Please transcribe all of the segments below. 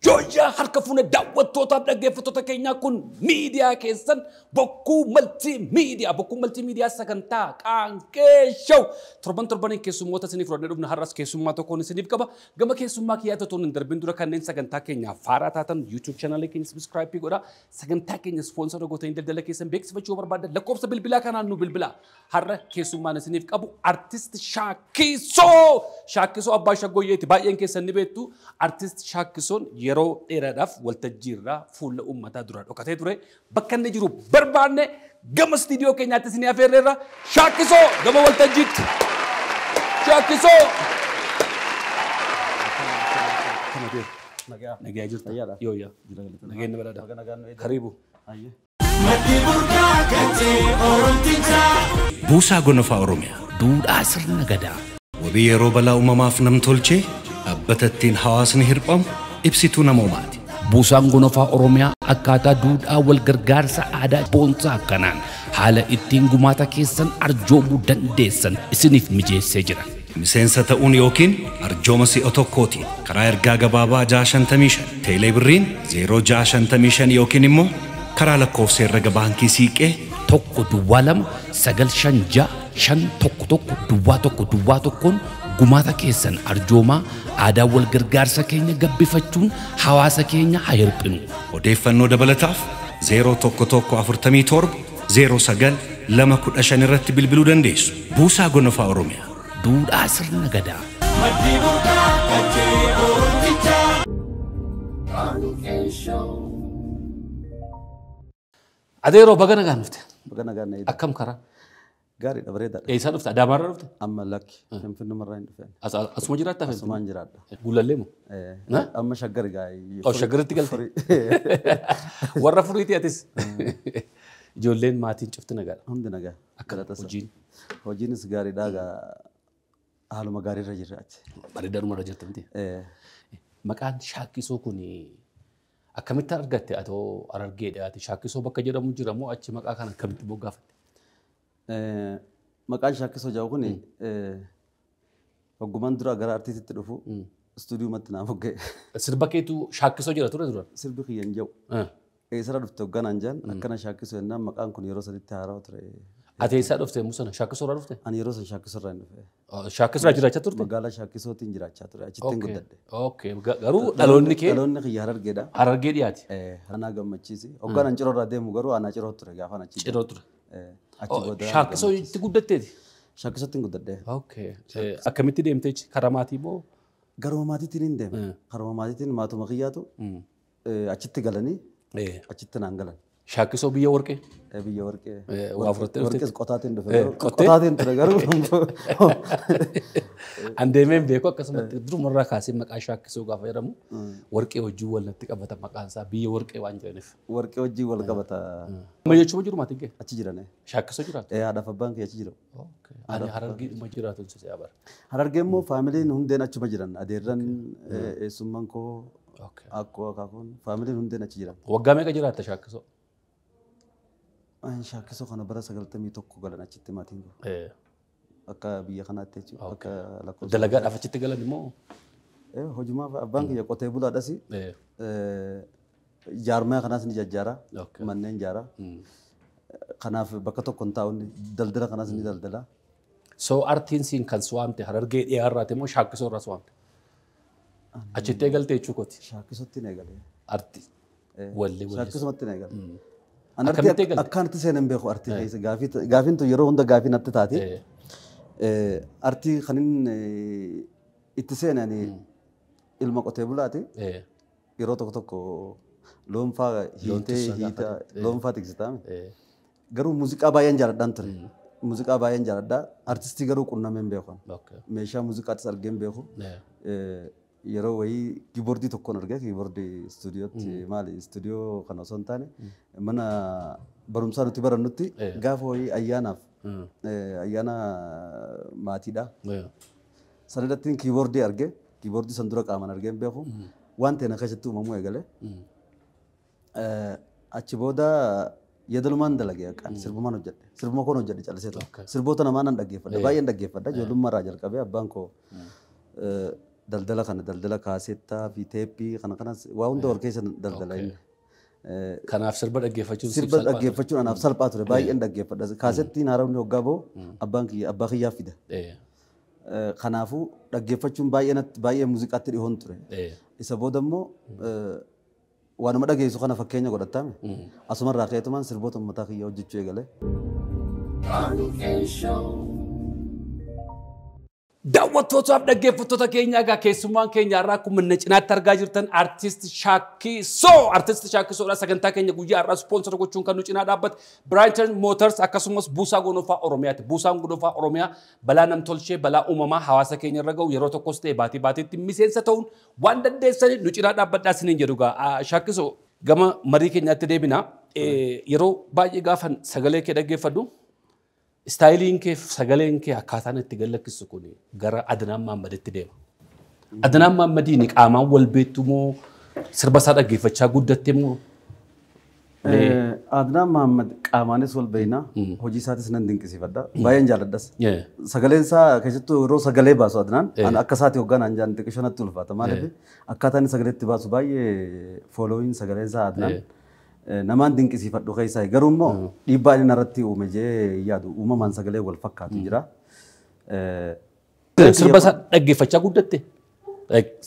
Joya harka fuune daawwattootaaf dhaggeeffattoota keenyaa kun miidiyaa keessan bokkuu multiimiidiyaa sagantaa qaanqee show torbaniin keessummoota isiniif fudhannee dhufna har'as keessummaa tokkoon isiniif qaba gama keessummaa kiyyaata toon hin darbin dura kanneen sagantaa keenyaaf faaraa taatan YouTube channel keenya subscribe godha sagantaa keenya sponsor gootanii daldala keessan beeksifachuu barbaadda lakkoofsa bilbilaa kanaan nu bilbilaa har'a keessummaan isiniif qabu artist Shaakisoo Abbaa Shaggoyyeeti baay'een keessan ni beektu artist Shaakisoon yeroo dheeraadhaaf waltajjii irraa fuula uummataa dura dhokatee ture bakka inni jiru barbaanne gama studio keenyaatti isin afeerreerra Shaakisoo gama waltajjiitti Shaakisoo nagaa jirta yooya nageenya balada karibu Buusaa Gonofaa Oromiyaa duudhaa sirna gadaa wabii yeroo balaa uumamaaf namtolchee dhaabbatattiin hawaasni hirphamu ibsituu namoomaati. Buusaan Gonofaa Oromiyaa akkaataa duudhaa wal gargaarsa aadaa boonsaa akkanaan haala ittiin gumaata keessan arjoomuu dandeessan isiniif mijeessee jira. Miseensa ta'uun yookiin arjooma si'a tokkootiin karaa ergaa gabaabaa 655 teelee birriin 0655 yookiin immoo karaa lakkoofsa herrega baankii siiqee 1-2-5-5-1-1 gumaata keessan arjoomaa aadaa wal gargaarsa keenya gabbifachuun hawaasa keenya haa hirphinu. Odeeffannoo dabalataaf 01-47 09-215 irratti bilbiluu dandeessu. Buusaa Gonofaa Oromiyaa. Duudhaa sirna gadaa. Adeeroo baga nagaan dhufte. Baga nagaan dhufte. Akkam karaa? Gaariidha bareedaadha. Eessaa dhufte? Adaamaarraa dhufte? Amma lakki. Finfinnumarraa hin dhufeen. Asuma jiraattaa? Asumaan jiraadha. Gulallee moo? Amma shaggar gaa'e. Shaggaritti galte? Warra furiiti atis? Ijoolleen maatiin cufti nagaadha? Hundi nagaa. Akka hojiin? Hojiinis gaariidha haaluma gaariirra jirraati. Bareedaadhumarra jirti miti? Maqaan Shaakisoo kun akkamitti argatte atoo Harargeedhaati? Shaakisoo bakka jedhamu jira moo achi maqaa kana akkamitti moggaafatte? Maqaan Shaakisoo jedhu kun hoggumaan dura gara artiititti dhufu istuudiyuumatti naaf hogga'e. Sirba keetu Shaakisoo jira ture dura? Sirbi kiyyan jedhu. Eessarra dhufte hogganaan jedhan akkana Shaakisoo jennaan maqaan kun yeroo saditti haarawaa ture. Ati eessaa dhufte musana Shaakisoorraa dhufte? Ani yeroo san Shaakisoorraa hin dhufe. Shaakisooraa jiraachaa turte? Magaalaa Shaakisootiin jiraachaa ture achittiin guddadhe. Okay garuu dhaloonni kee? Dhaloonni kiyya Harargeedha. Harargee dhiyaati? Anaa gammachiisi. Hogganaan Ciroorraa deemu garuu anaa Ciroo ture gaafaan achi. Ciroo ture. Shaakisoo itti guddatteeti? Shaakisootti hin guddadhe. Okay. Akkamitti deemtee karaa maatii moo? Garuma maatiitiin hin deeme. Karuma maatiitiin maatuma kiyyaatu achitti galanii achitti naan galan. Shaakisoo biyya warqee? Biyya warqee. Waa fudhattee dhufte? Warqees qotaatiin dhufe. Qotaatiin ture garuu. An deemeen beeku akkasumatti durumarraa kaasee maqaa Shaakisoo gaafa jedhamu warqee wajjin wal natti qabata maqaan isaa biyya warqee waan jedhaniif. Warqee wajjin wal qabata. Amma jechuun jiru maatiin kee? Achi jirane. Shaakisoo jiraatu? Haadhaaf abbaan kee achi jiru. Ani Harargee dhuma jiraatu si abara. Harargee immoo faamiliin hundeen achuma jiran adeerran eessummaan koo akkoo akaakuun faamiliin hundeen achi jiran. Waggaa meeqa jiraatta Shaakisoo? Shaakisoo kana bara 91 galan achitti maatiin koo. Akka biyya kanaatti jechuudha. Akka lakkoofsa. Dalagaadhaaf achitti galan immoo? Hojumaaf abbaan kiyya qotee bulaadhas jaarmaa kanaas ni jajjaara. Manneen jaara. Kanaaf bakka tokko hin taa'uun daldala kanaas ni daldala. So artiin siin kan suwaamte Harargee dhiyaarraate moo Shaakisoo irraa suwaamte? Achitti eegalte jechuu kooti? Shaakisootti hin eegale. Arti. Wallee wallee. Shaakisootti hin eegale. Akkanatti seenan beeku artii keessa gaafiin tun yeroo hunda gaafii natti taati. Artii kanin itti seenani ilma qotee bulaati. Yeroo tokko tokko loonfaa hiitee loonfaa tiksitaame. Garuu muuziqaa baay'een jaaladhaan ture. Muuziqaa baay'een jaaladhaa. Artistii garuu qunnameen beeku. Meeshaa muuziqaattis argeen beeku. Yeroo wayii kiiboordii tokkoon argee kiiboordii istuudiyootti maali istuudiyoo kana osoo hin taane mana barumsaa nuti barannutti gaafa wayii ayyaanaaf ayyaana maatiidha. Sanarrattiin kiiboordii argee kiiboordii san dura qaaman argeen beeku waan ta'e na keessatti uumamuu eegale. Achi booda yedalumaan dalagee akkaan sirbumaan hojjedhe sirbuma koon hojjedhe callisee ture sirboota namaa nan dhaggeeffadha baay'een dhaggeeffadha ijoollummaarraa jalqabee abbaan koo daldala kana daldala kaasettaa fi teeppii kana waa hunda wal keessa daldala inni. Kanaaf sirba dhaggeeffachuun sirba dhaggeeffachuun anaaf salphaa ture baay'een dhaggeeffadha. Kaasettiin haaromni hoggaa boo abbaa kiyyaa fida. Kanaafuu dhaggeeffachuun baay'ee muuziqaatti dhihoon ture. Isa booda immoo waanuma dhageessu kana fakkeenya godhatame asumarraa ka'eetumaan sirboota uummataa kiyyaa hojjechuu eegale. Daawwattootaaf dhaggeeffattoota keenya egaa keessummaan keenya irraa akkuma inni cinaatti argaa jirtan artist Shaakisoo Shaakisoodha. Sagantaa keenya guyyaa irraa sponsor gochuun kan nu cinaa dhaabbate Brighton Motors akkasumas Buusaa Gonofaa Oromiyaati. Buusaan Gonofaa Oromiyaa balaa namtolchee balaa uumamaa hawaasa keenya irra ga'u yeroo tokkos ta'e baatii baatiitti miseensa ta'uun waan dandeessanii nu cinaa dhaabbadhaa isiniin jedhu egaa Shaakisoo gama marii keenyaatti deebina. Yeroo baay'ee gaafan sagalee kee dhaggeeffadhu. Istaayiliin kee sagaleen kee akkaataan itti gallakkisu kun gara Adnaan Mahammaditti deema. Adnaan Mahammadiin qaamaan wal beektu moo sirba isaa dhaggeeffachaa guddatte moo? Adnaan Mahammad qaamaanis wal beekna hojii isaatis nan dinqisiifadha. Baay'een jaalladhas. Sagaleen isaa keessattuu yeroo sagalee baasu Adnaan akka isaati hoggaan aan jaalladhe qishonatti ulfaata. Maaliif akkaataan sagaleetti baasu baay'ee fooloowiin sagaleen isaa Adnaan. Namaan dinqisiifadhu keessaa garuu immoo dhiibbaa inni irratti uume jee yaadu uumamaan sagalee wal fakkaatu jira. Sirba isaa dhaggeeffachaa guddatte?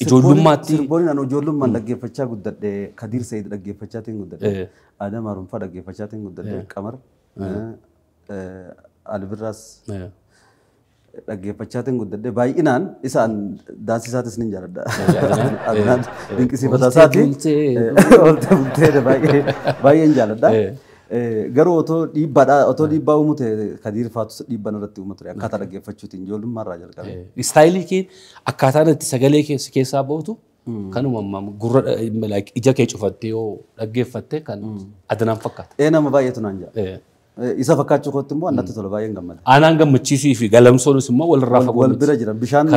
Ijoollummaatti? Sirboonni ani ijoollummaan dhaggeeffachaa guddadhe Kadiir Sayid dhaggeeffachaatiin guddadhe Adam Harunfaa dhaggeeffachaatiin guddadhe Qamar Albirraas dhaggeeffachaatiin guddadhe baay'inaan isaan daansii isaatis ni jaalladha. Adnaan dinqisiifata isaati oltee bultee baay'een jaalladha. Garuu otoo dhiibbaa uumu ta'e Kadiir Faatus dhiibbaan irratti uumu ture akkaataa dhaggeeffachuutiin ijoollummaa irraa jalqabe. Istaayilii kee akkaataan itti sagalee keessaa ba'utu kanuma gurra ija kee cufattee yoo dhaggeeffatte kan Adnaan fakkaata. Nama baay'eetu naan jaa. Isa fakkaachuu kootti immoo annatti tola baay'een gammada. Aanaan gammachiisii fi galamsoonis immoo walirraa fagoo. Wal bira jira bishaan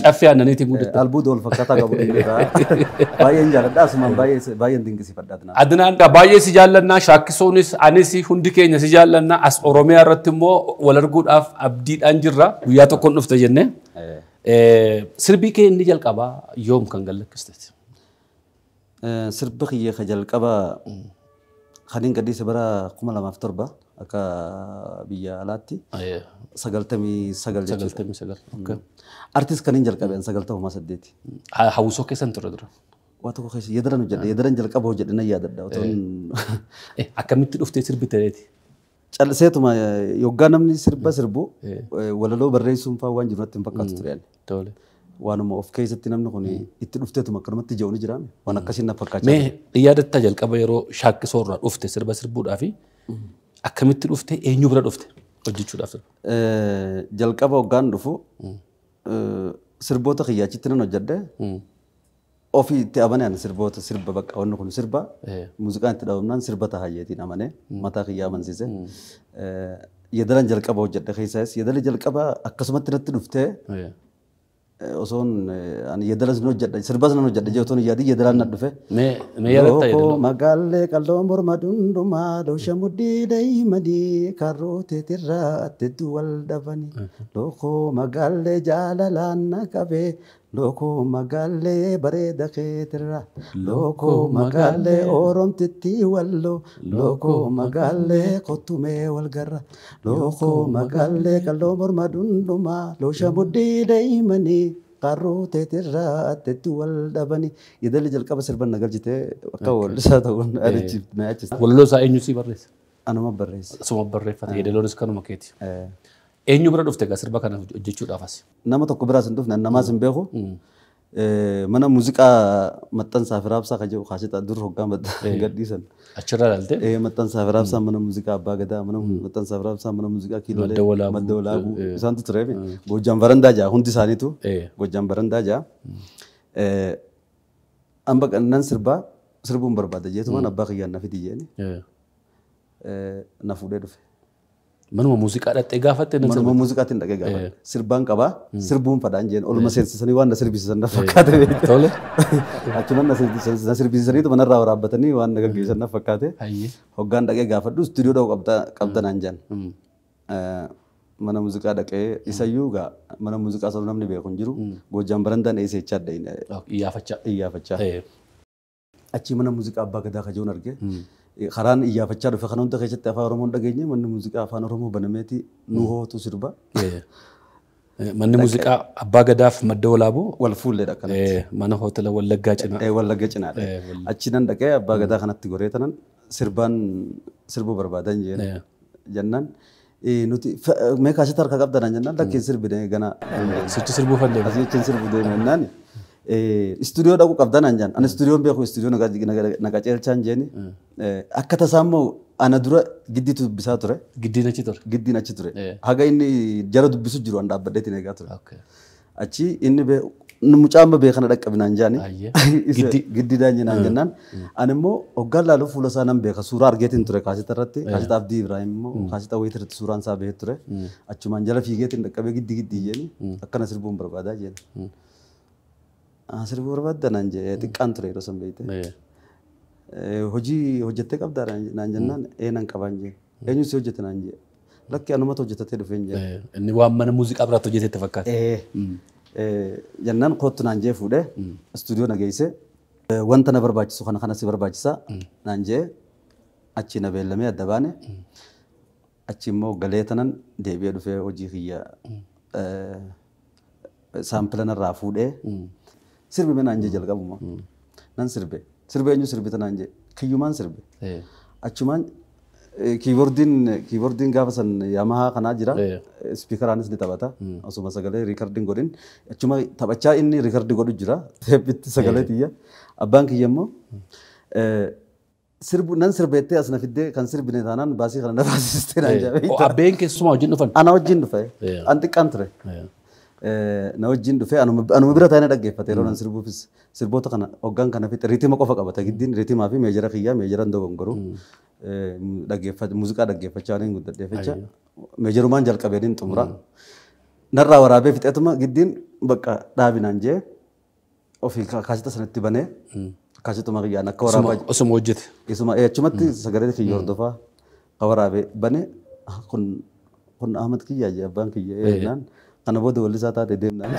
caffee aannaniitiin guddate. Albuuda wal fakkaataa qabu baay'een jaalladha asumaan baay'een dinqisiifadha Adnaan. Adnaan baay'ee si jaallannaa Shaakisoonis anis hundi keenya si jaallannaa as Oromiyaa irratti immoo wal arguudhaaf abdiidhaan jirra guyyaa tokkoon dhufte jennee. Sirbii kee inni jalqabaa yoom kan gallakkiste? Sirba kiyyee ka jalqabaa Kaniin gadhiise bara 2007 akka biyya alaatti 99 jechuudha. Artist kaniin jalqabeen 98. Hawwisoo keessan ture dura. Waa tokko keessa yedaran hojjedhe yedaran jalqaba hojjedhe nan yaadadha. Akkamitti dhuftee sirbi ta'eeti? Calliseetuma yoggaa namni sirba sirbu walaloo barreessuun fa'aa waan jiru natti hin fakkaatu ture. Waanuma of keessatti namni kun itti dhufteetuma akkanumatti ija'u ni jiraame waan akkasiin na fakkaachaa. Mee yaadatta jalqaba yeroo Shaakisoo irraa dhufte sirba sirbuudhaa fi akkamitti dhufte eenyu bira dhufte hojjechuudhaaf? Jalqaba hoggaan dhufu sirboota kiyyaachitti nan hojjedhe ofii itti amaneen sirba bakka wanni kun sirba muuziqaan itti dhaabamnaan sirba tahayyeetiin amanee mataa kiyyaa amansiise. Yedalan jalqaba hojjedhe keessaas yedala jalqaba akkasumatti natti dhuftee osoon ani yedalas nu hojjedha sirbas nan hojjedha jechuun yaadii yedalaan na dhufe. Mee yaadatta yedalu. Magaallee qal'oon morma dundumaa loosha muddii daa'imanii karrootee tirraa atteetu wal dhabanii. Lookoo magaallee jaalalaan na qabee lookoo magaallee bareeda keetirraa. Lookoo magaallee oromtitti walloo lookoo magaallee qottumee wal garra. Lookoo magaallee qal'oon morma dundumaa loosha muddii daa'imanii. Karrootee tirraa atteetti wal dhabanii. Yeedalli jalqaba sirban na galchitee akka wallisaa ta'uun na yaachisa. Walaloo isaa eenyu sii barreessa? Anuma barreessa. Asuma barreeffata yeedaloonis kanuma keeti. Eenyu bira dhufte egaa sirba kana hojjechuudhaafas? Nama tokko biraas hin dhufne namaas hin beeku. Mana muuziqaa maxxansaa fi raabsaa kan jedhu kaasita dur hoggaa gadhiisan. Achirraa ilaalte? Maxxansaa fi raabsaa mana muuziqaa abbaa gadaa mana maxxansaa fi raabsaa mana muuziqaa kiiloolee madda walaabuu isaantu ture. Gojjaan barandaa jaa hundi isaaniitu Gojjaan barandaa jaa. Amma nan sirbuun barbaada jeetumaan abbaa kiyyaan na fidi jeeni. Na fuudhee dhufe. Manuma muuziqaa dhattee gaafatte na Manuma muuziqaatiin dhaqee gaafatte. Sirbaan qabaa sirbuun fadhaan jeen oluma seensisanii waan na sirbisiisan na fakkaate. Tole. Achumaan na sirbisiisaniitu manarraa waraabbatanii waan na gaggeessan na fakkaate. Hoggaan dhaqee gaafadhu istuudiyoo dhaquu qabdanaan jaan. mana muuziqaa dhaqee isayyuu gaa mana muuziqaa sana namni beeku hin jiru Goojaan barandaan eessa jechaa adda iyyaafachaa. Achi mana muuziqaa abbaa gadaa kajoon arge karaan iyyaafachaa dhufe kan hunda keessatti afaan Oromoon dhageenye manni muuziqaa afaan Oromoo banameeti nu hootu sirba. Manni muuziqaa abbaa gadaaf madda walaabuu wal fuulleedha kanatti. Mana hoteela Wallaggaa cinaa. Wallagga cinaadha. Achi nan dhaqee abbaa gadaa kanatti goree tanan sirbuu barbaadan jennaan. Nuti mee kaasita harka qabdan jennaan lakkeen sirbine gana. Sichi sirbuu fandeema. Asiin sirbuu deemnaan. Istuudiyoo dhaquu qabdan anjaan. Ani istuudiyoon beeku istuudiyoo naqaceelchaan jeeni. Akka tasaammoo ana dura giddiitu dubbisaa ture. Giddiin achi ture. Giddiin achi ture. Haga inni jara dubbisu jiru an dhaabbadheetiin eegaa ture. Achi inni mucaan beekana dhaqqabinaan jaani. Giddiidhaan jenaan jennaan. Ani immoo hoggaan laaluu fuula isaa nan beeka suuraa argeetiin ture kaasita irratti. Kaasita Abdii Ibraahim immoo kaasita wayita irratti suuraan isaa bahee ture. Achumaan jala fiigeetiin dhaqqabee giddii jeeni akkana sirbuun barbaadaa jeeni. Sirbuu barbaadanaan jee xiqqaan ture yeroo san beekte. Hojii hojjettee qabdaa naan jennaan nan qabaan jee. Eenyu si hojjete naan jee. Lakki anumatu hojjetatee dhufeen jee. Inni waan mana muuziqaa biraatti hojjetetti fakkaata. Jennaan kootu naan jee fuudhee istuudiyoo na geessee wanta na barbaachisu kana si barbaachisaa naan jee achi na beellamee adda baane achi immoo galee tanan deebi'ee dhufee hojii kiyya saampila narraa fuudhee sirbi naan jee jalqabuma nan sirbe eenyu sirbita naan jee kiyyumaan sirbe achumaan kiiboordiin gaafa san Yamahaa kanaa jira spiikaraanis ni taphata osuma sagalee riikardiin godhin achuma taphachaa inni riikardii godhu jira teeppitti sagalee tiyya abbaan kiyya immoo nan sirbeettee as na fiddee kan sirbine taanaan baasii kana na baasistee naan jee. Abbeen keessumaa wajjin dhufan? Ana wajjin dhufe an xiqqaan ture. Na wajjin dhufe anuma bira taa'ee dhaggeeffate yeroo nan sirbuufis sirboota kana hoggaan kana fixe riitima qofa qabata giddiin riitimaa fi meejara kiyyaa meejaran dogongoru muuziqaa dhaggeeffachaa waliin guddadhee fecha meejarumaan jalqabeen xumura narraa waraabee fixeetuma giddiin bakka dhaabinaan jee ofii kaasita sanatti banee kaasituma kiyyaan akka waraabaa osuma hojjete achumatti sagalee kiyya hordofaa ka waraabee banee kun Ahmad kiyyaa jee abbaan kiyya eenyaan kana booda wallisaa taate deemnaan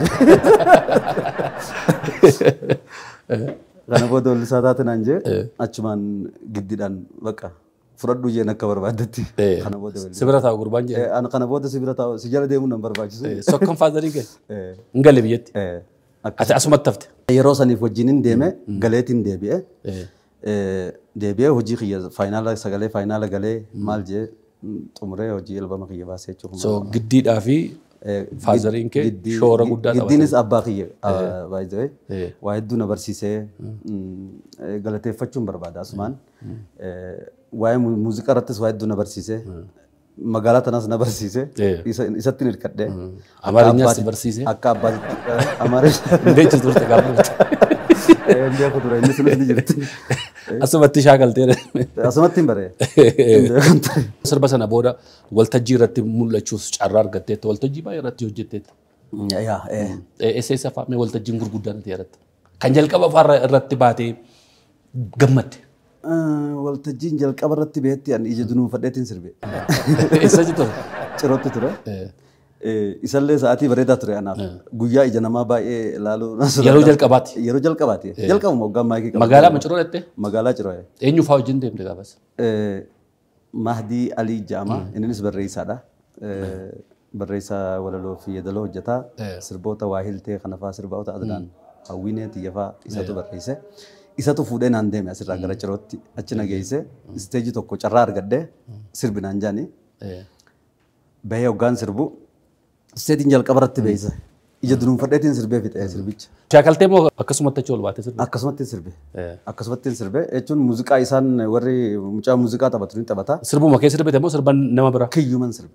kana booda wallisaa taate naan jee achumaan giddiidhaan bakka fudhadhu jeen akka barbaadetti kana booda wallisaa. Sibira taa'u gurbaan jee? Kana booda sibira taa'u si jala deemuun nan barbaachisu. Sokkan faazarii ga'e? Hin galle biyyatti? Ati asumatti hafte? Yeroo saniif wajjiniin deeme galeetiin deebi'ee hojii kiyya faayinaala sagalee faayinaala galee maal jee xumuree hojii albama kiyya baasee jechuudha. So giddiidhaa fi faazariin kee shoora guddaa taphata. Giddiinis abbaa kiyya baay'ee waa hedduu na barsiisee galateeffachuun barbaada asumaan. Waa'ee muuziqaa irrattis waa hedduu na barsiisee magaalaa tanas na barsiisee isatti hirkadhee. Amaariñaas barsiisee? Akka abbaatitti Amaariñaa. Ndeechi turte gaafa Beeku ture inni sunis ni jirti. Asumatti shaakaltee. Asumatti hin baree. Sirba sana booda waltajjii irratti mul'achuus carraa argatteetta waltajjii baay'ee irratti hojjetteetta. Eessa faamee waltajjiin gurguddaan ati irratti kan jalqaba fa'aa irratti baatee gammadde. Waltajjiin jalqaba irratti beetti ani ija dunuunfadheetiin sirbe. Eessa ture? Cirootti ture. Isallee sa'aatii bareedaa ture anaaf guyyaa ija namaa baay'ee ilaaluu. Yeroo jalqabaati. Yeroo jalqabaati. Jalqabuma hoggaan maayikii qaba. Magaalaa Maciroo dhaqxee? Magaalaa Ciroo. Eenyu fa'aa wajjin deemte gaafas? Mahdii Alii Jaama innis barreessaadha. Barreessaa walaloo fi yeedaloo hojjetaa sirboota waa hiltee kana fa'aa sirboota adnaan hawwinee tiyyafaa isatu barreesse. Isatu fuudhee naan deeme asirraa gara Cirootti achi na geesse isteejii tokko carraa argadhee sirbinaan jaani. Bahee hoggaan sirbu isteetiin jalqaba irratti beeysa. Ija dunuunfadheetiin sirbee fixee sirbicha. Shaakaltee moo akkasumatti achi ol baatee sirbe? Akkasumatti sirbe. Akkasumatti sirbe jechuun muuziqaa isaan warri mucaa muuziqaa taphatu ni taphata. Sirbuma kee sirbite moo sirban nama biraa? Kiyyuman sirbe.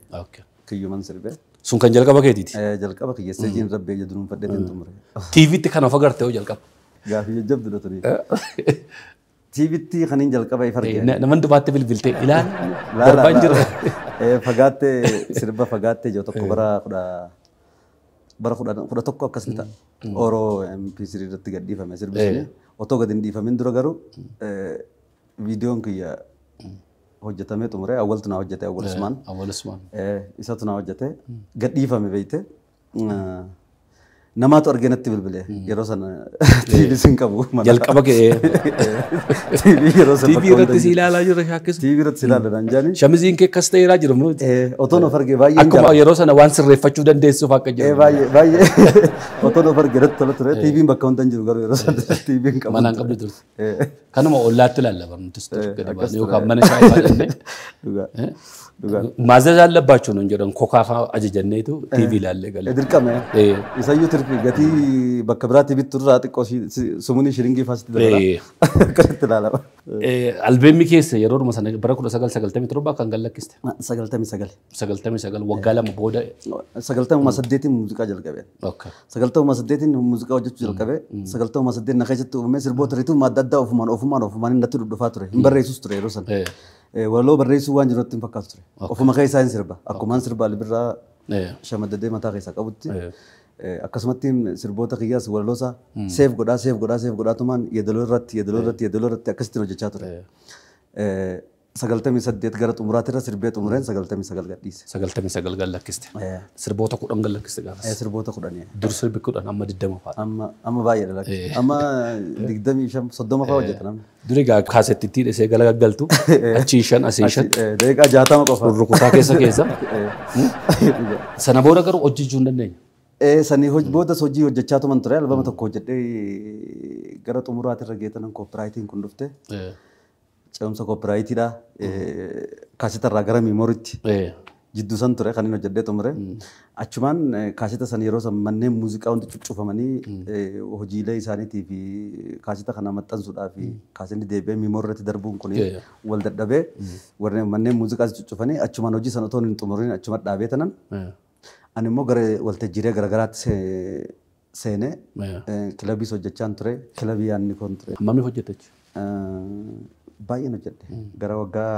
Kiyyuman sirbe. Sun kan jalqaba keetiiti? Jalqaba kiyya isteejiin rabbee ija dunuunfadheetiin xumure. TV'tti kan of agarte hoo jalqaba? Gaafii jajjabdudha tuni. TV'tti kaniin jalqaba ifargee. Naman dubaatti bilbiltee ilaala. Darbaan jira. Fagaattee sirba fagaattee jiru tokko bara kudha tokko akkasii ta'a. Oroo MP3 irratti gadhiifame sirbi suni. Otoo gad hin dhiifamin dura garuu viidiyoon kiyya hojjetamee xumuree awwaltu naa hojjete awwal Usmaan. Awwal Usmaan. Isatu naa hojjete gadhiifame beeyte. Namaatu argee natti bilbilee yeroo sana TV sin qabu. Jalqaba kee. TV yeroo sana. TV irratti si ilaalaa jirra shaakkisu. TV irratti si ilaalaa jaani. Shamiziin kee akkas ta'eeraa jiru munuuti. Otoon of argee baay'ee. Akkuma yeroo sana waan sirreeffachuu dandeessuuf akka jiru. Baay'ee otoon of argee irratti tola ture. TV'n bakka hundaa hin jiru garuu yeroo sana TV'n qabu. Manaan qabdu turte. Kanuma ollaatti ilaalla barnuutis ture gadi baane yookaan mana shaayii fayyadamne. ማዘዝ አለባቸው ነው እንጀራን ኮካፋ አጀጀነቱ ቲቪ ላለ ገለ እድርቀመ ይሳዩ ትርፊ ገቲ በከብራት ቢትሩ አጥቆ ስሙኒ ሽሪንጊ ፋስት ደራ ከተላላ አልበሚ ኬስ የሮር መሰነ በረኩ ሰገል ሰገልተሚ ትሩባ ካንገለክስተ ሰገልተሚ ወጋላ ቦደ ሰገልተሚ ማሰደቲ ሙዚቃ ጀልቀበ ኦኬ ሰገልተሚ ማሰደቲ ሙዚቃ ወጀቹ ጀልቀበ ሰገልተሚ ማሰደቲ ነከጀቱ መስር ቦትሪቱ ማዳዳ ኦፍማን እንደቱ ዱፋቱረ እንበሬሱስ ቱረ ሮሰን waloo barreessuu waan jirutti hin fakkaatu ture. Ofuma keessaa hin sirba. Akkumaan sirba albirraa shamadadee mataa keessaa qabutti akkasumatti sirboota kiyyaas waloosaa seef godhaa tumaan yeedaloo irratti akkasitti hojjechaa ture. 98 gara xumuraatti sirbee xumureen 99 gadhiise. 99 gallakkiste. Sirboota 10 gallakkiste gaafas. Sirboota 10. Dur sirbi 10 amma 20 fa'a. Amma baay'ee lakkiste. Amma 25 30 fa'a hojjeta namni. Duri gaa kaasettitti dhesee galaggaltu achii 5 asii 5. Daqiiqaa 60 qofa. Rukutaa keessa. Sana booda garuu hojjechuu hin dandeenye. Sanii boodas hojii hojjechaa tuman ture albama tokko hojjedhee gara xumuraatti irra geetanan koopiraayitiin kun dhufte. Ce'umsa koopiraayitiidha. Kaaseta irraa gara miimooriitti jidduu san ture kan inni hojjedhee xumure. Achumaan kaaseta san yeroo san manneen muuziqaa hundi cuccufamanii hojiilee isaaniitii fi kaaseta kana maxxansuudhaa fi kaasetni deebi'ee miimoorii irratti darbuun kun wal dadhabee warreen manneen muuziqaas cuccufanii achumaan hojii sana otoo hin xumurin achuma dhaabee tanan. Ani immoo gara waltajjiilee garaagaraatti seenee kilabiis hojjechaan ture. Kilabii yaadni koon ture. Hammamii hojjetechi? Baay'een hojjedhe. Gara waggaa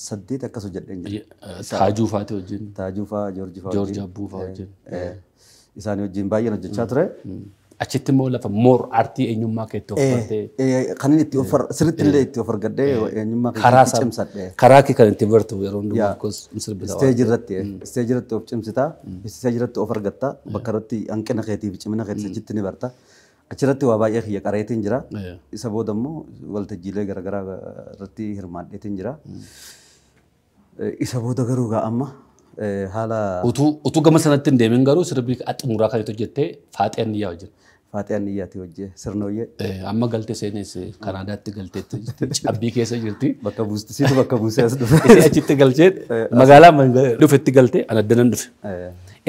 8 akkas hojjedheen jira. Taajuu faati wajjin. Taajuu faa, Joorji faa wajjin. Joorji Abbuu faa wajjin. Isaanii wajjin baay'een hojjechaa ture. Achitti immoo lafa moor aartii eenyummaa keetti offartee. Kan inni itti offar sirriitti illee itti of argadhee eenyummaa keetti cimsadhe. Karaa kee kan itti bartu yeroo hundumaa kos sirbita. Isteejii irratti of cimsitaa, isteejii irratti of argattaa, bakka irratti hanqina keetii fi cimina keetii achitti ni barta. Achirratti waa baay'ee kiyya qareetiin jira. Isa booda immoo waltajjiilee garaagaraa irratti hirmaadheetiin jira. Isa booda garuu amma haala utuu gama sanatti hin deemin garuu sirbii xumuraa kan itti hojjettee Faaxee Anniyyaa wajjin. Faaxee Anniyyaati hojjee sirna hoyyee. Amma galtee seenes Kanaadaatti galteetti cabbii keessa jirti. Bakka buustisiitu bakka buusee as dhufe. Isee achitti galchee magaalaa dhufetti galtee ana danan dhufe.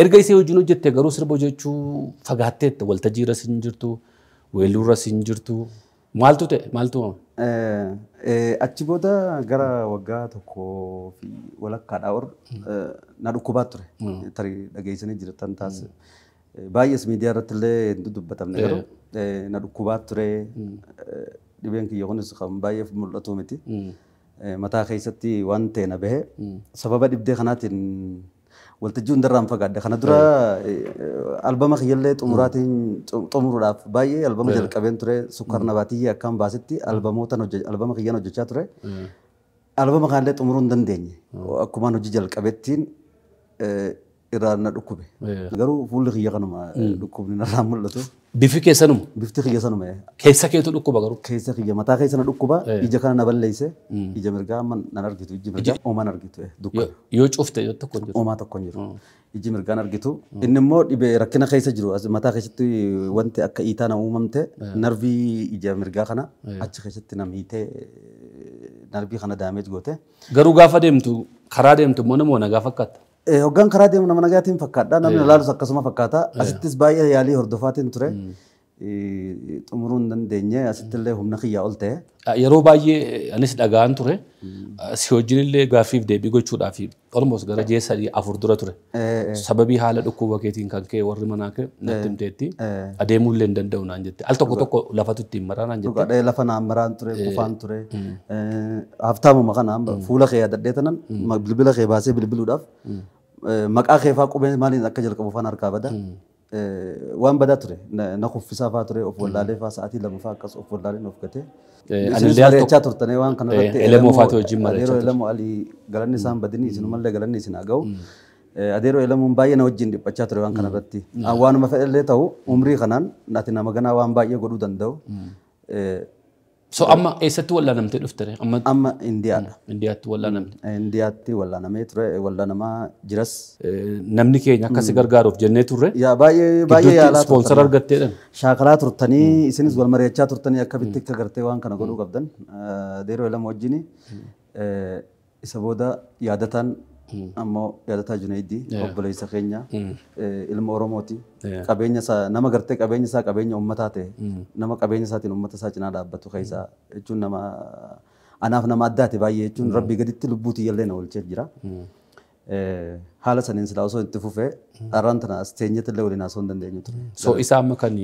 Erga isee wajjin hojjettee garuu sirba hojjechuu fagaatteetta waltajjii irra siin jirtu weelluu irra siin jirtu maaltu ta'e maaltu achi booda gara waggaa tokkoo fi walakkaadhaa na dhukkubaa ture. Tarii dhageessanii jirtan taasise. Baay'ees miidiyaa irratti illee hin dubbatamne garuu na dhukkubaa ture. Dhibeen kiyya kunis kan baay'ee mul'atu miti. Mataa keessatti waan ta'e na bahe sababa dhibdee kanaatiin waltajjii hundarraan fagaadde. Kana dura albama kiyyallee xumuraatiin xumuruudhaaf baay'ee albama jalqabeen ture. Sukkaar Nabaatiyyee akkaan baasetti albama kiyyaan hojjechaa ture. Albama kanallee xumuruu hin dandeenye. Akkumaan hojii jalqabeettiin irraa na dhukkube. Garuu fuulli kiyya kanuma dhukkubni narraan mul'atu. Bifi keessanuma? Bifti kiyya sanuma. Keessa keetu dhukkuba garuu? Keessa kiyya mataa keessa na dhukkuba. Ija kana na balleeyse. Ija mirgaa amma nan argitu. Iji mirgaa oomaan argitu. Yoo cufte yoo tokko hin jiru? Oomaa tokko hin jiru. Iji mirgaan argitu. Inni immoo dhibee rakkina keessa jiru. Mataa keessatti wanti akka iitaa na uumamte narvii ija mirgaa kana achi keessatti na miitee narvii kana daameej goote. Garuu gaafa deemtu karaa deemtu immoo nama nagaa fakkaata? Hoggaan karaa deemu nama nagaatiin fakkaadha. Namni ilaalus akkasuma fakkaata. Asittis baay'ee yaalii hordofaatiin ture. Xumuruu hin dandeenye asitti illee humna kiyyaa ol ta'e. Yeroo baay'ee anis dhaga'an ture. Si wajjin illee gaaffiif deebii gochuudhaaf almost gara ji'a 3-4 dura ture. Sababii haala dhukkuba keetiin kan ka'e warri manaa kee natti himteetti adeemuu illee hin danda'u naan jette. Al tokko tokko lafatu ittiin maraa naan jette. Lafa naan maraan ture, kufaan ture. Haftaamuma kana fuula kee yaadadhee tanan bilbila kee baasee bilbiluudhaaf maqaa kee faa qubee maaliin akka jalqabu faan harkaa bada. waan badaa ture na kuffisaa fa'aa ture of wallaalee fa'aa sa'aatii lama fa'aa akkas of wallaalee of gatee. Isinis mari'achaa turtanii waan kana irratti elemoo fa'aati wajjin mari'achaa adeeroo elemoo alii galanni isaan badini isinumallee galanni isin haa ga'u. Adeeroo elemuun baay'ee na wajjin dhiphachaa ture waan kana irratti. Waanuma fedhallee ta'u umrii kanaan ati nama ganaa waan baay'ee godhuu danda'u. So amma eessatti wallaanamtee dhuftee? Amma Indiyaadha. Indiyaatti wallaanamte. Indiyaatti wallaanamee ture wallaanamaa jiras. Namni keenya akkasi gargaaruuf jennee turre. Yaa baay'ee yaalaa sponsor argatteedhaan. Shaakalaa turtanii isinis wal mari'achaa turtanii akkamitti akka gartee waan kana godhuu qabdan. Adeeroo elemoo wajjin isa booda yaadataan ammoo yaadataa Junaydii obboleessa keenya ilma Oromooti. Qabeenya isaa nama gartee qabeenya isaa qabeenya uummataa ta'e nama qabeenya isaatiin uummata isaa cinaa dhaabbatu keessaa jechuun nama anaaf nama addaati baay'ee jechuun rabbii gaditti lubbuu tiyyallee na oolchee jira. Haala saniin silaa osoo itti fufee arraan tana as teenyattillee waliin haasoo hin dandeenyu ture. So isaa amma kan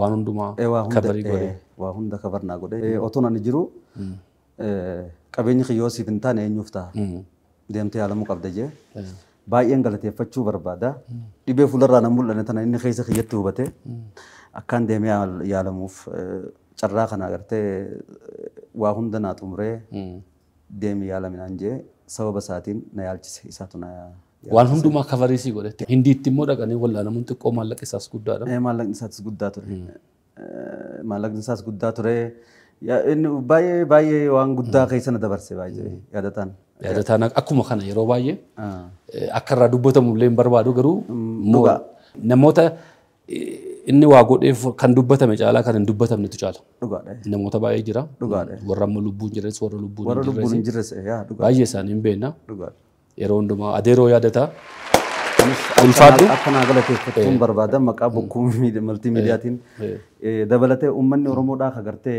waan hundumaa kabarii godhe. Waa hunda kabarnaa godhe. Otoon ani jiru qabeenyi kiyyoo siif hin taane eenyuuf ta'a. Deemtee yaalamuu qabda jee baay'een galateeffachuu barbaada. Dhibee fuularraa nan mul'anne tana inni keessa kiyyatti hubate akkaan deemee yaalamuuf carraa kana agartee waa hunda naa xumuree deemee yaalaminaan jee sababa isaatiin na yaalchise isaatu na waan hundumaa kabarii si godhette. Hindiitti immoo dhaqanii wallaanamuun xiqqoo maallaqni isaas guddaadha. Maallaqni isaas guddaa ture. Maallaqni isaas guddaa ture. Baay'ee waan guddaa keessa na dabarse baay'ee yaadataan. Yaadataan akkuma kana yeroo baay'ee akka irraa dubbatamu illee hin barbaadu garuu namoota inni waa godheef kan dubbatame caalaa kan hin dubbatamnetu caala. Namoota baay'ee jira. Warra amma lubbuun jirres warra lubbuun hin jirres baay'ee isaanii hin beekna. Yeroo hundumaa adeeroo yaadataa. Ulfaadhu. Akkanaa galateeffachuun barbaada maqaa bokkuu maltiimiidiyaatiin dabalatee uummanni Oromoodhaa agartee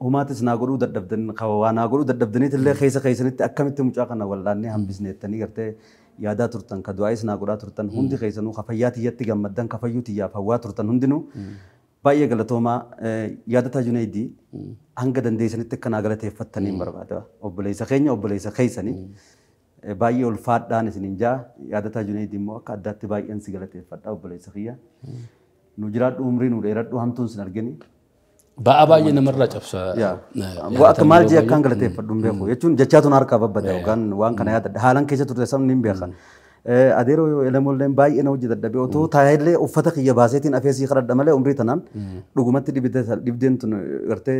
humaatis naa godhuu dadhabdan waa naa godhuu dadhabdaniit illee keessa keessanitti akkamitti mucaa kana wallaannee hambisneettanii gartee yaadaa turtan ka du'aayis naa godhaa turtan hundi keessanuu ka fayyaa tiyyatti gammaddan ka fayyuu tiyyaaf hawwaa turtan hundinuu baay'ee galatoomaa yaadataa Junaydii hanga dandeessanitti akka naa galateeffattanii barbaada obboleessa keenya obboleessa keessanii. Baay'ee ulfaadhaan isiniin jaa yaadataa Junaydii immoo akka addaatti baay'een si galateeffadha obboleessa kiyya. Nu jiraadhu umrii nu dheeradhu hamtuun sin argini. Ba'aa baay'ee namarraa cabsa. Akka maal jee akkaan galateeffadhu hin beeku jechuun jechaatuun harkaa babbada yookaan waan kana yaadadha haalan keessa turte sabni hin beekan. Adeeroo elemoolleen baay'ee na hojii dadhabee otoo taa'ellee uffata kiyya baaseetiin afeesii kadhadha malee umrii tanaan dhugumatti dhibdeen tun gartee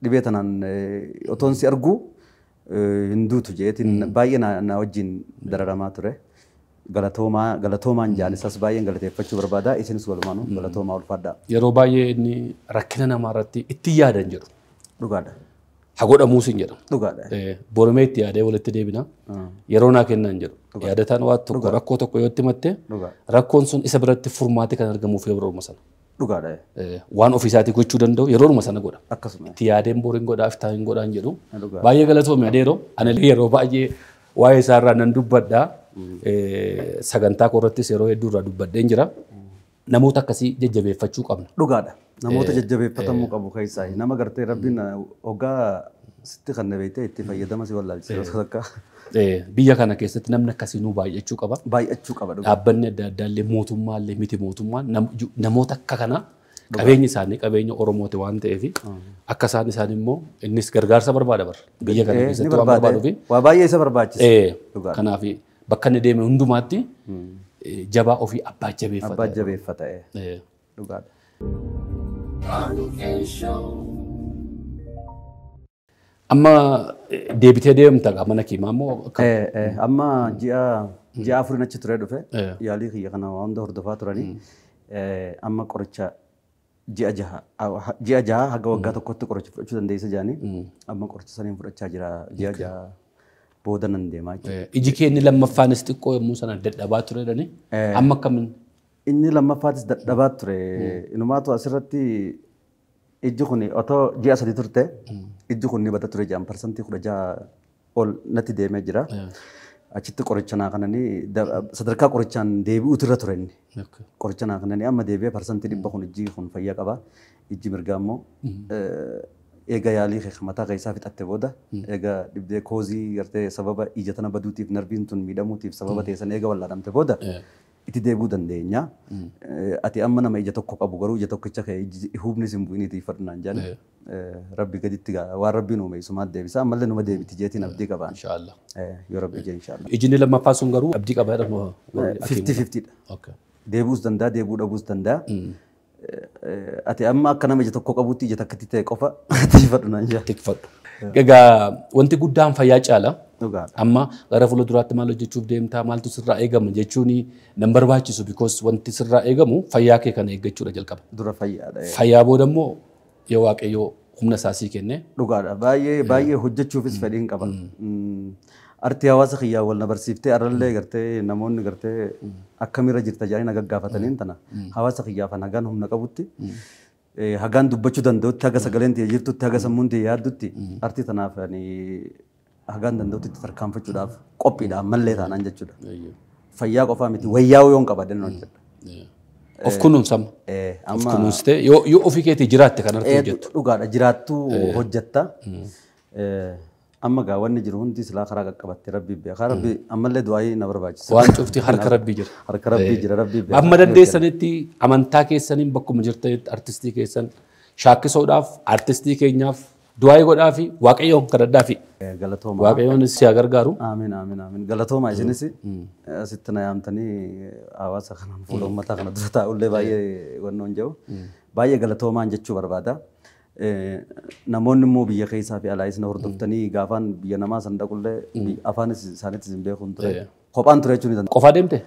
dhibee tanaan otoon si argu hinduutu jeetiin baay'ee na wajjin dararamaa ture. Galatoomaan jaanisas baay'een galateeffachuu barbaada. Isinis walumaanuu galatoomaa ulfaadhaa. Yeroo baay'ee inni rakkina namaa irratti itti yaadan jedhu. Dhugaadha. Haa godhamuus hin jedhamu. Dhugaadha. Boromee itti yaadee walitti deebina. Yeroo naa kennan jedhu. Yaadataan waan tokko rakkoo tokko yoo itti himatte rakkoon sun isa biratti furmaati kan argamuuf yeroo sana. Dhugaadha. Waan ofiisaatii gochuu danda'u yeroodhuma sana godha. Akkasuma. Itti yaadeen boriin godhaaf taa'in godhaan jedhu. Baay'ee galatoomii adeeroo. Ani yeroo baay'ee waa'ee isaarraa nan dubbadhaa. Sagantaa korrattis yeroo hedduu irraa dubbadheen jira. Namoota akkasii jajjabeeffachuu qabna. Dhugaadha. Namoota jajjabeeffatamuu qabu keessaa nama gartee rabbiin hoggaa sitti kan beektee itti fayyadama si wallaalchise akka. Biyya kana keessatti namni akkasii nuu baay'achuu qaba. Baay'achuu qaba. Dhaabbanni adda addaallee mootummaallee miti mootummaan namoota akka kana qabeenyi isaanii qabeenya Oromooti waan ta'eef akka isaan immoo innis gargaarsa barbaada bara. Biyya kana keessatti waan barbaaduuf. Waa baay'ee isa barbaachisa. Kanaaf bakka inni deeme hundumaatti jabaa ofii abbaa jabeeffata. Abbaa jabeeffata. Dhugaadha. Amma deebitee deemta mana kiimaa immoo amma ji'a afuriin achi turee dhufe yaalii kiyya kana hunda hordofaa turanii amma qoricha ji'a jaha haga waggaa tokkotti qoricha fudhachuu dandeessa jedhanii amma qoricha saniin fudhachaa jira ji'a jaha booda nan deemaa jechuudha. Iji kee inni lammaffaanis xiqqoo yommuu sana dadhabaa ture dhani amma akkamiin? Inni lammaffaatis dadhabaa ture inumaatu asirratti ijji kun otoo ji'a sadii turte ijji kun ni bada ture jedhan parsantii 16 ol natti deemee jira. Achitti qoricha naa kananii sadarkaa qorichaan deebi'uutu irra ture inni. Qoricha naa kananii amma deebi'ee parsantii 100 kun ijji kun fayyaa qaba. Ijji mirgaa immoo eega yaalii mataa keessaa fixatte booda eega dhibdee koozii gartee sababa ija tana baduutiif narbiin tun miidhamuutiif sababa teessan eega wallaadhamte booda itti deebuu dandeenya. Ati amma nama ija tokko qabu garuu ija tokkicha kee hubni sin bu'iniiti fardinaan jedhan. Rabbi gaditti waan rabbiin uume isumaat deebisa ammallee numa deebiti jeetiin abdii qabaan. Inshaallah. Yoo rabbi jee inshaallah. Ijinni lammaffaa sun garuu abdii qaba jedhamu. 50-50 dha. Deebuus danda'a deebuu dhabuus danda'a. Ati amma akka nama ija tokko qabutti ija takkatti ta'e qofa tikfadhu. Tikfadhu. Egaa wanti guddaan fayyaa caala. Amma gara fuulduraatti maal hojjechuuf deemtaa maaltu sirraa eegama jechuun nan barbaachisu because wanti sirraa eegamu fayyaa kee kana eeggachuudha jalqaba. Dura fayyaadha. Fayyaa booda immoo yoo waaqayyoo humna isaasii kenne. Dhugaadha. Baay'ee hojjechuufis fedhiin qaba. Arti hawaasa kiyyaa wal na barsiiftee arrallee gartee namoonni gartee akkamiirra jirta jedhanii na gaggaafataniin tana hawaasa kiyyaaf hagaan humna qabutti hagaan dubbachuu danda'utti haga sagaleen ta'e jirtutti haga sammuun ta'e yaaddutti arti tanaaf hagaan danda'utti tarkaanfachuudhaaf qophiidhaan mallee taanaan jechuudha. Fayyaa qofaa miti wayyaa yoon qaba dannoon jedha. Of kunuunsama. Of kunuunstee yoo ofii keetii jiraatte kan argaa hojjettu. Dhugaadha jiraattuu hojjetta. Amma gaa wanni jiru hundi silaa karaa qaqqabatte rabbii beeka. Rabbii ammallee du'aayii na barbaachisa. Waan cufti harka rabbii jira. Harka rabbii jira rabbii beeka. Amma dandeessanitti amantaa keessaniin bakkuma jirtanitti artistii keessan shaakkisuudhaaf artistii keenyaaf du'aayii godhaa fi waaqayyoon kadhadhaa fi galatooma. Waaqayyoon si haa gargaaru. Amiin amiin amiin. Galatooma isinis asitti na yaamtanii hawaasa kanaan fuula uummataa kana dura taa'ullee baay'ee wannoon jiru. Baay'ee galatoomaan jechuu barbaada. Namoonni immoo biyya keessaa fi alaa isin hordoftanii gaafaan biyya namaa san dhaqullee afaan isaaniitis hin beekuun ture. Kophaan ture jechuun ni danda'a. Qofaa deemte?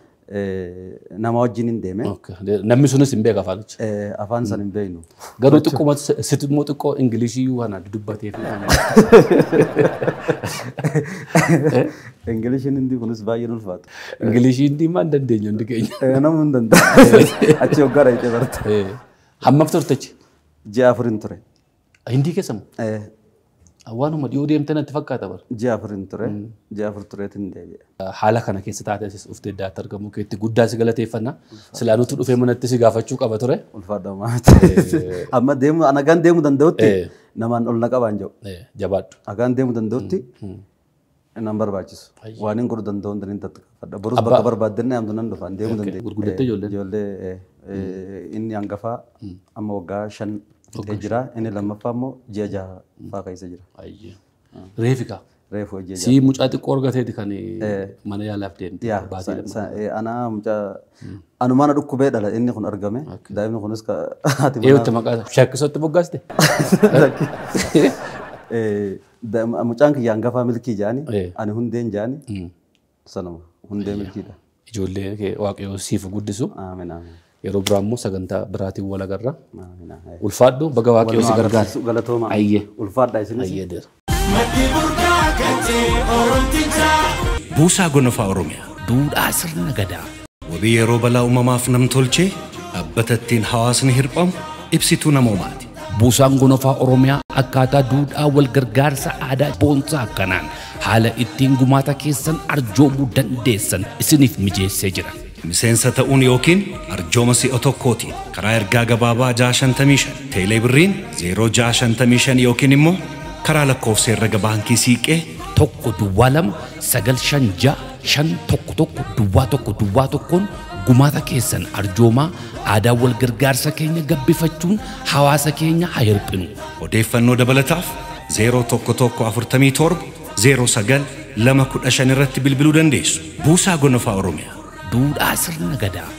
Nama wajjin hin deeme. Namni sunis hin beeka afaanicha. Afaan san hin beeknu. Garuu xiqqoo sitti immoo xiqqoo Ingilishii waan dubbateef. Ingilishiin hindi kunis baay'ee ulfaatu. Ingilishii hindi maan dandeenyu hundi keenya. Namni hin danda'a. Achi hoggaa rayitee barata. Hammam turtechi? Ji'a afurin ture. Hindi keessamu? Waanuma dhiyoo deemtee natti fakkaata bara. Ji'a afurin ture. Ji'a afur tureetiin deebi'e. Haala kana keessa taatee uftee addaatti argamu keetti guddaa si galateeffanna. Silaa nuti dhufee manatti si gaafachuu qaba ture. Ulfaadhamaa. Amma deemu anagaan deemuu danda'utti namaan ol na qabaan jiru. Jabaadhu. Agaan deemuu danda'utti nan barbaachisu. Waan hin godhu danda'uun daniin tattaafadha. Borus bakka barbaaddannee hamtu nan dhufaan deemuu dandeenya. Gurguddattee ijoolleen. Ijoollee inni hangafaa amma waggaa 5 ta'ee jira. Inni lammaffaa immoo ji'a 6 fa'aa keessa jira. Reefika. Reefu hojii si mucaa xiqqoo argateeti kan mana yaalaaf deemte. Ana mucaa anumaan dhukkubee dhala inni kun argame. Daa'imni kunis haati mana. Eeyyatti maqaa shakkisootti moggaaste. Mucaan kiyya hangafaa milkii jaani ani hundeen jaani sanuma hundee milkiidha. Ijoollee waaqayyoo siif guddisu. Amiin amiin. Yeroo biraa immoo sagantaa biraatiin wal agarra. Ulfaadhu baga waaqayyoo si gargaaru. Galatooma. Ayyee. Ulfaadha isinis. Ayyee deera. Buusaa Gonofaa Oromiyaa duudhaa sirna gadaa wabii yeroo balaa uumamaaf nam-tolchee dhaabbata ittiin hawaasni hirphamu ibsituu namoomaati. Buusaan Gonofaa Oromiyaa akkaataa duudhaa wal gargaarsa aadaa boonsaa akkanaan haala ittiin gumaata keessan arjoomuu dandeessan isiniif mijeessee jira. Miseensa ta'uun yookiin arjooma si'a tokkootiin karaa ergaa gabaabaa 655 teelee birriin 0655 yookiin immoo karaa lakkoofsa herrega baankii siiqee 1-2-9-5-1-1 gumaata keessan arjoomaa aadaa wal gargaarsa keenya gabbifachuun hawaasa keenya haa hirphinu. Odeeffannoo dabalataaf 0117 09 irratti bilbiluu dandeessu. Buusaa Gonofaa Oromiyaa. Duudhaa sirna gadaa.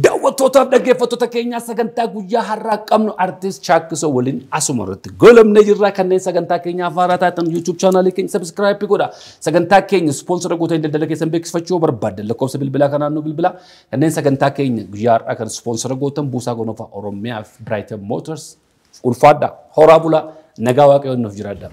Daawwattootaaf dhaggeeffattoota keenyaa sagantaa guyyaa har'aa qabnu artist Shaakkisoo waliin asuma irratti goolabnee jirra. Kanneen sagantaa keenyaaf haaraa taatan YouTube chaanaalii keenya subscribe godhaa. Sagantaa keenya sponsora gootanii daldala keessan beeksifachuu barbaaddan lakkoofsa bilbilaa kanaan nu bilbilaa. Kanneen sagantaa keenya guyyaa har'aa kan sponsora gootan Buusaa Gonofaa Oromiyaa fi Brighton Motors ulfaadhaa horaa bulaa nagaa waaqayyoon nuuf jiraadhaa.